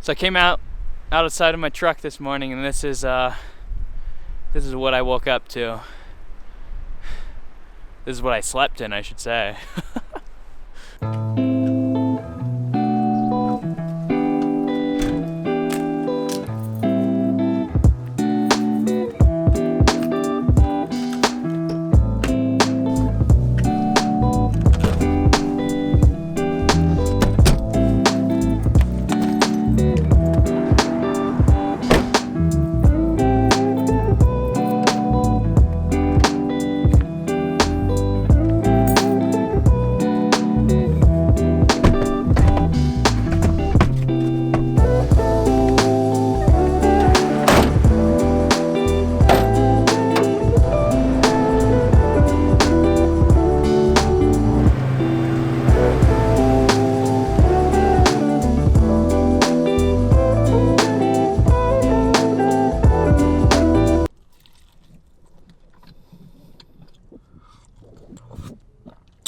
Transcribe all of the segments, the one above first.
So I came outside of my truck this morning, and this is what I woke up to. This is what I slept in, I should say.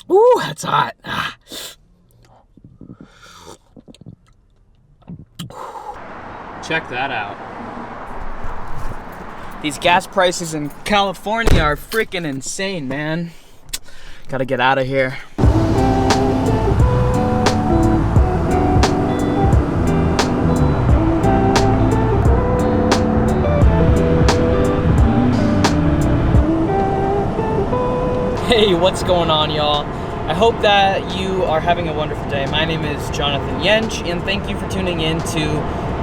Ooh, that's hot. Check that out. These gas prices in California are freaking insane, man. Gotta get out of here. Hey, what's going on, y'all? I hope that you are having a wonderful day. My name is Jonathan Yench, and thank you for tuning in to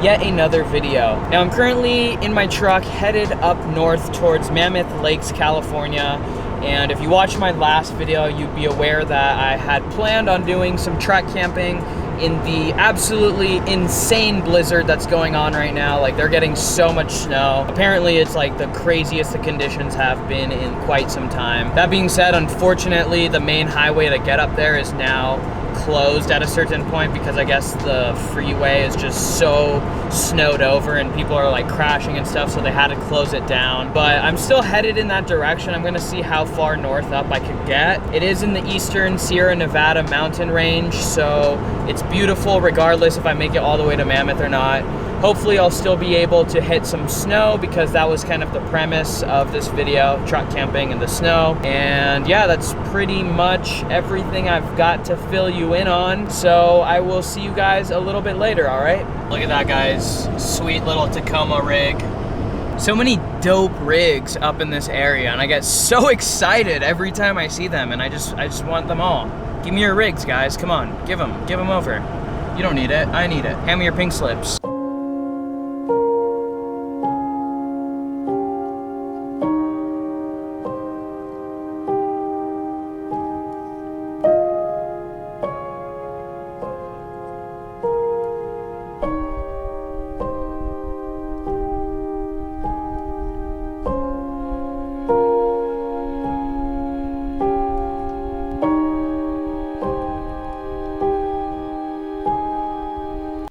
yet another video. Now, I'm currently in my truck headed up north towards Mammoth Lakes, California. And if you watched my last video, you'd be aware that I had planned on doing some track camping in the absolutely insane blizzard that's going on right now. Like, they're getting so much snow. Apparently, it's like the craziest the conditions have been in quite some time. That being said, unfortunately, the main highway to get up there is now closed at a certain point because I guess the freeway is just so snowed over and people are like crashing and stuff, so they had to close it down. But I'm still headed in that direction. I'm gonna see how far north up I could get. It is in the eastern Sierra Nevada mountain range, so it's beautiful regardless if I make it all the way to Mammoth or not. Hopefully I'll still be able to hit some snow because that was kind of the premise of this video, truck camping in the snow. And yeah, that's pretty much everything I've got to fill you in on. So I will see you guys a little bbit later, all right? Look at that, guys. Sweet little Tacoma rig. So many dope rigs up in this area, and I get so excited every time I see them, and I just want them all. Give me your rigs, guys. Come on, give them over. You don't need it, I need it. Hand me your pink slips.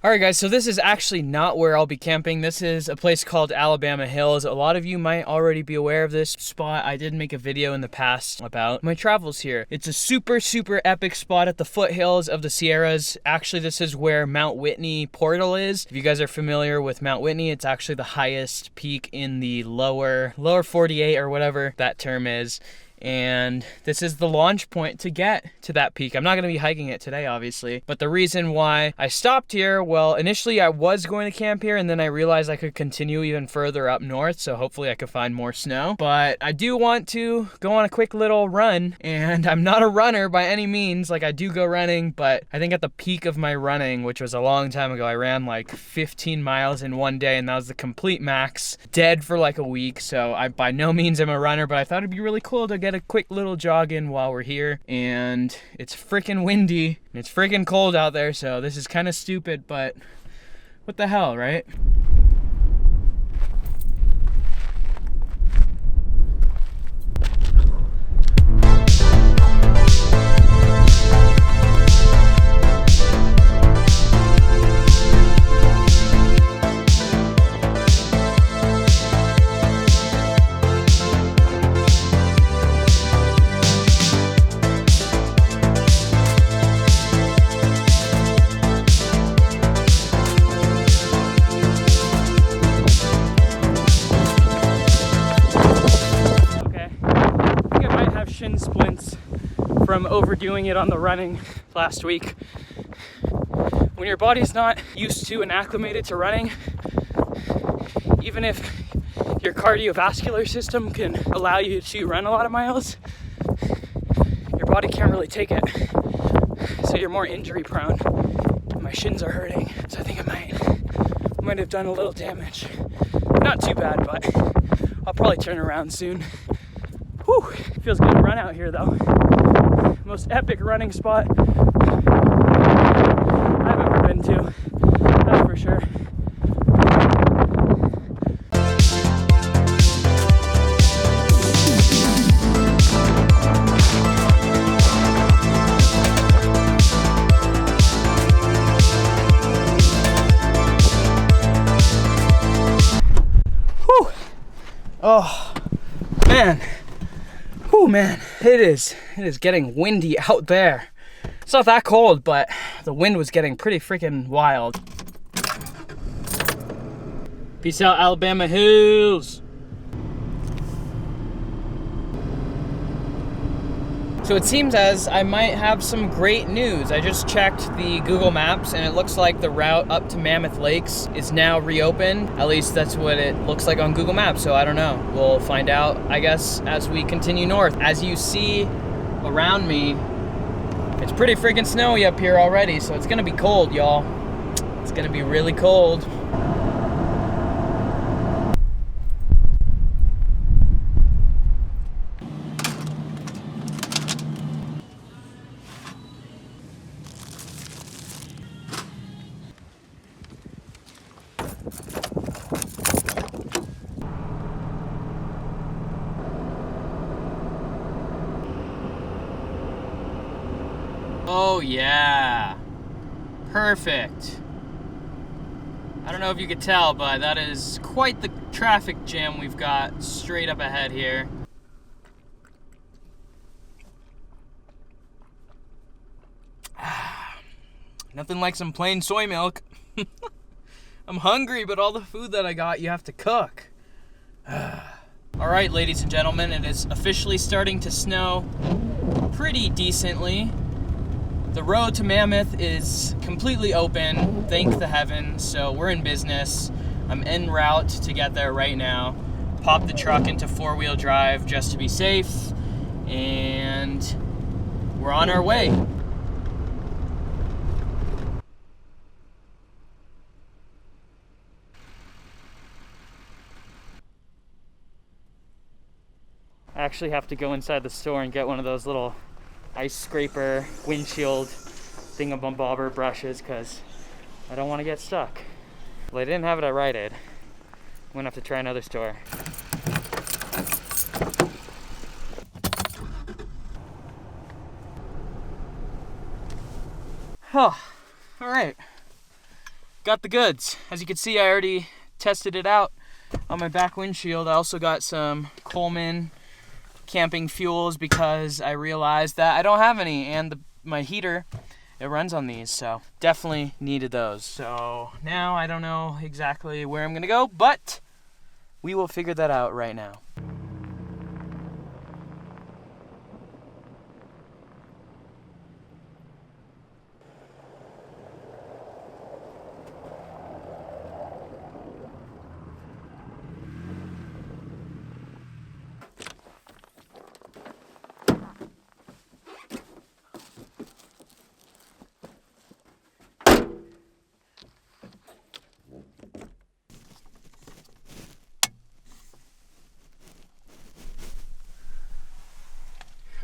Alright guys, so this is actually not where I'll be camping. This is a place called Alabama Hills. A lot of you might already be aware of this spot. I did make a video in the past about my travels here. It's a super epic spot at the foothills of the Sierras. Actually, this is where Mount Whitney portal is. If you guys are familiar with Mount Whitney, it's actually the highest peak in the lower 48 or whatever that term is. And this is the launch point to get to that peak. I'm not going to be hiking it today, obviously, but the reason why I stopped here, well, initially I was going to camp here, and then I realized I could continue even further up north, so hopefully I could find more snow. But I do want to go on a quick little run, and I'm not a runner by any means. Like, I do go running, but I think at the peak of my running, which was a long time ago, I ran like 15 miles in one day, and that was the complete max. Dead for like a week, so I by no means am a runner, but I thought it'd be really cool to get a quick little jog in while we're here. And it's freaking windy and it's freaking cold out there, so this is kind of stupid, but what the hell, right? overdoing it on the running last week. When your body's not used to and acclimated to running, even if your cardiovascular system can allow you to run a lot of miles, your body can't really take it. So you're more injury prone. My shins are hurting, so I think I might have done a little damage. Not too bad, but I'll probably turn around soon. Whew, feels good to run out here though. Most epic running spot I've ever been to, that's for sure. Oh, man. Oh, man. It is getting windy out there. It's not that cold, but the wind was getting pretty freaking wild. Peace out, Alabama Hills. So it seems as I might have some great news. I just checked the Google Maps and it looks like the route up to Mammoth Lakes is now reopened. At least that's what it looks like on Google Maps, so I don't know. We'll find out, I guess, as we continue north. As you see around me, it's pretty freaking snowy up here already, so it's gonna be cold, y'all. It's gonna be really cold. Oh yeah, perfect. I don't know if you could tell, but that is quite the traffic jam we've got straight up ahead here. Nothing like some plain soy milk. I'm hungry, but all the food that I got, you have to cook. All right, ladies and gentlemen, it is officially starting to snow pretty decently. The road to Mammoth is completely open, thank the heavens, so we're in business. I'm en route to get there right now. Pop the truck into four-wheel drive just to be safe, and we're on our way. I actually have to go inside the store and get one of those little ice scraper windshield thingamabobber brushes because I don't want to get stuck. Well, I didn't have it at Rite Aid. I'm gonna have to try another store. Oh, all right. Got the goods. As you can see, I already tested it out on my back windshield. I also got some Coleman camping fuels because I realized that I don't have any, and my heater, it runs on these, so definitely needed those. So now I don't know exactly where I'm gonna go, but we will figure that out right now.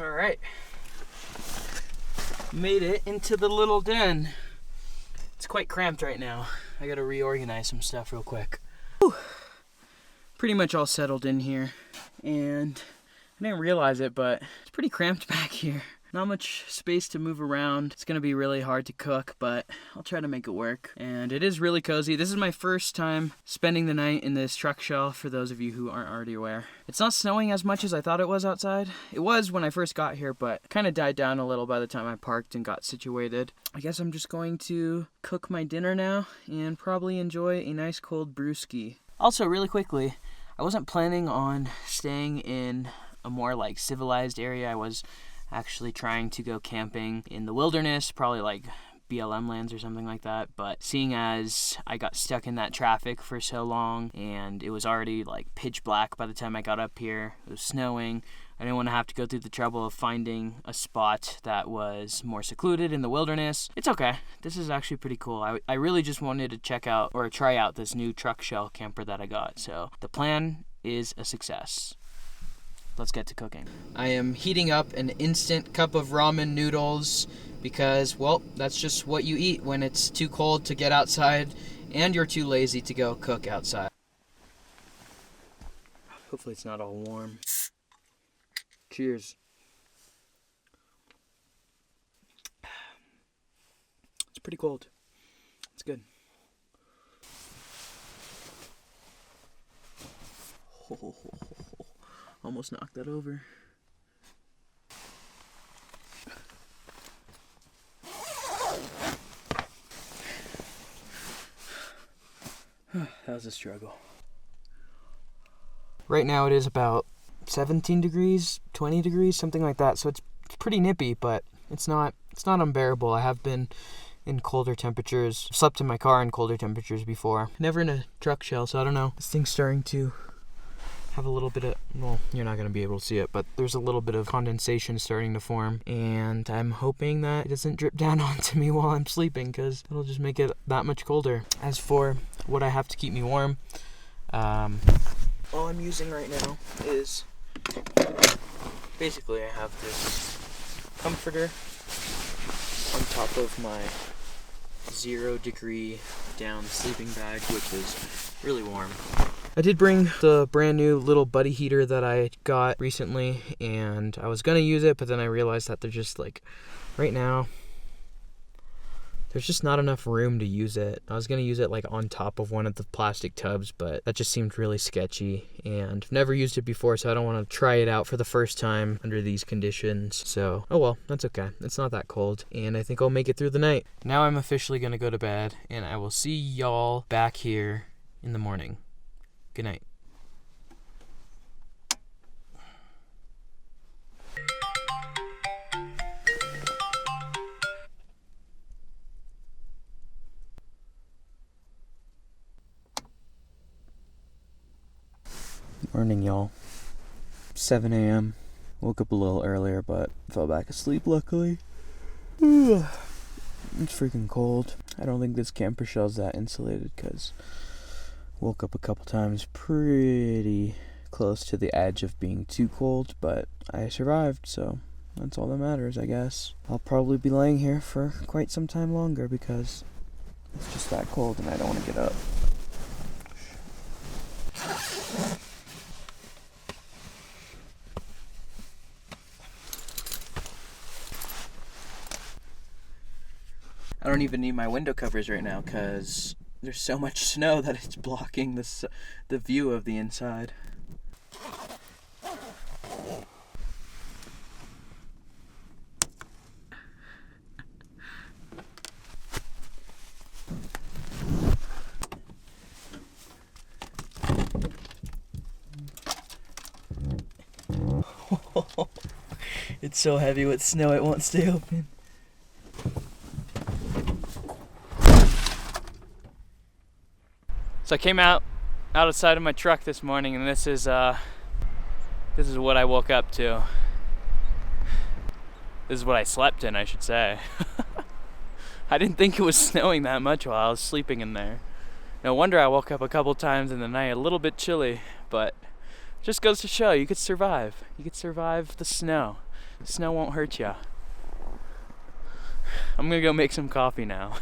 All right, made it into the little den. It's quite cramped right now. I gotta reorganize some stuff real quick. Whew. Pretty much all settled in here, and I didn't realize it, but it's pretty cramped back here. Not much space to move around. It's gonna be really hard to cook, but I'll try to make it work. And it is really cozy. This is my first time spending the night in this truck shell, for those of you who aren't already aware. It's not snowing as much as I thought it was outside. It was when I first got here, but kind of died down a little by the time I parked and got situated. I guess I'm just going to cook my dinner now and probably enjoy a nice cold brewski. Also, really quickly, I wasn't planning on staying in a more like civilized area. I was actually trying to go camping in the wilderness, probably like BLM lands or something like that. But seeing as I got stuck in that traffic for so long and it was already like pitch black by the time I got up here, it was snowing, I didn't want to have to go through the trouble of finding a spot that was more secluded in the wilderness. It's okay. This is actually pretty cool. I really just wanted to check out or try out this new truck shell camper that I got. So the plan is a success. Let's get to cooking. I am heating up an instant cup of ramen noodles because, well, that's just what you eat when it's too cold to get outside and you're too lazy to go cook outside. Hopefully it's not all warm. Cheers. It's pretty cold. It's good. Almost knocked that over. That was a struggle. Right now it is about 17 degrees, 20 degrees, something like that. So it's pretty nippy, but it's not unbearable. I have been in colder temperatures, slept in my car in colder temperatures before. Never in a truck shell, so I don't know. This thing's starting to have a little bit of, well, you're not going to be able to see it, but there's a little bit of condensation starting to form, and I'm hoping that it doesn't drip down onto me while I'm sleeping, because it'll just make it that much colder. As for what I have to keep me warm, all I'm using right now is, basically I have this comforter on top of my 0 degree down sleeping bag, which is really warm. I did bring the brand new little buddy heater that I got recently, and I was gonna use it, but then I realized that they're just like, right now, there's just not enough room to use it. I was gonna use it like on top of one of the plastic tubs, but that just seemed really sketchy, and I've never used it before, so I don't want to try it out for the first time under these conditions. So, oh well, that's okay. It's not that cold, and I think I'll make it through the night. Now I'm officially gonna go to bed, and I will see y'all back here in the morning. Good night. Morning, y'all. 7 a.m. Woke up a little earlier, but fell back asleep, luckily. It's freaking cold. I don't think this camper shell's that insulated, because woke up a couple times pretty close to the edge of being too cold, but I survived, so that's all that matters, I guess. I'll probably be laying here for quite some time longer because it's just that cold and I don't want to get up. I don't even need my window covers right now because there's so much snow that it's blocking the view of the inside. It's so heavy with snow it won't stay open. So I came outside of my truck this morning, and this is what I woke up to. This is what I slept in, I should say. I didn't think it was snowing that much while I was sleeping in there. No wonder I woke up a couple times in the night, a little bit chilly, but just goes to show you could survive. You could survive the snow. Snow won't hurt ya. I'm gonna go make some coffee now.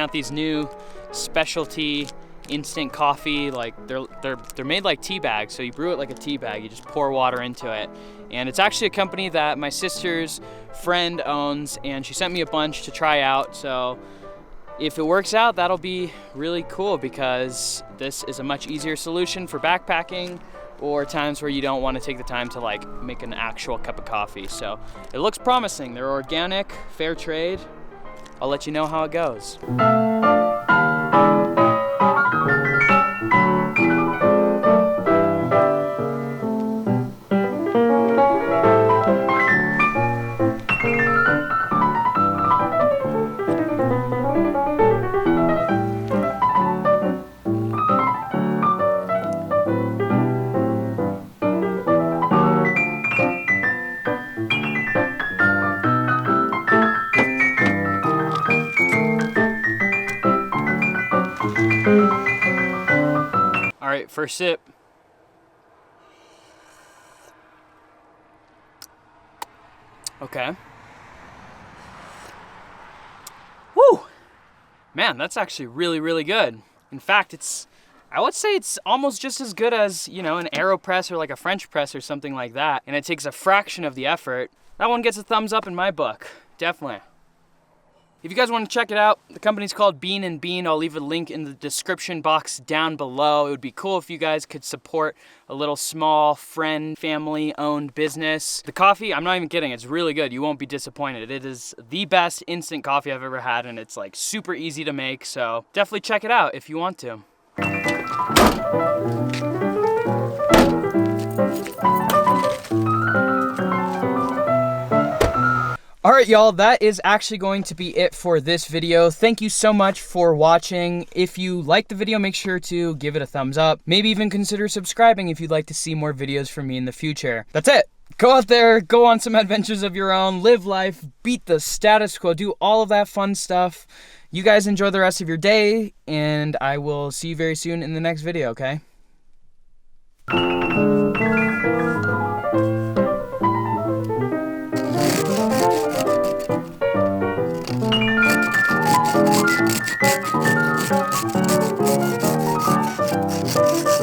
out these new specialty instant coffee. Like they're made like tea bags, so you brew it like a tea bag. You just pour water into it, and it's actually a company that my sister's friend owns, and she sent me a bunch to try out. So if it works out, that'll be really cool, because this is a much easier solution for backpacking or times where you don't want to take the time to like make an actual cup of coffee. So it looks promising. They're organic, fair trade. I'll let you know how it goes. All right, first sip. Okay. Woo! Man, that's actually really, really good. In fact, I would say it's almost just as good as, you know, an AeroPress or like a French press or something like that. And it takes a fraction of the effort. That one gets a thumbs up in my book, definitely. If you guys want to check it out, the company's called Bean and Bean. I'll leave a link in the description box down below. It would be cool if you guys could support a little small friend, family-owned business. The coffee, I'm not even kidding, it's really good. You won't be disappointed. It is the best instant coffee I've ever had, and it's like super easy to make, so definitely check it out if you want to. All right, y'all, that is actually going to be it for this video. Thank you so much for watching. If you liked the video, make sure to give it a thumbs up. Maybe even consider subscribing if you'd like to see more videos from me in the future. That's it. Go out there, go on some adventures of your own, live life, beat the status quo, do all of that fun stuff. You guys enjoy the rest of your day, and I will see you very soon in the next video, okay?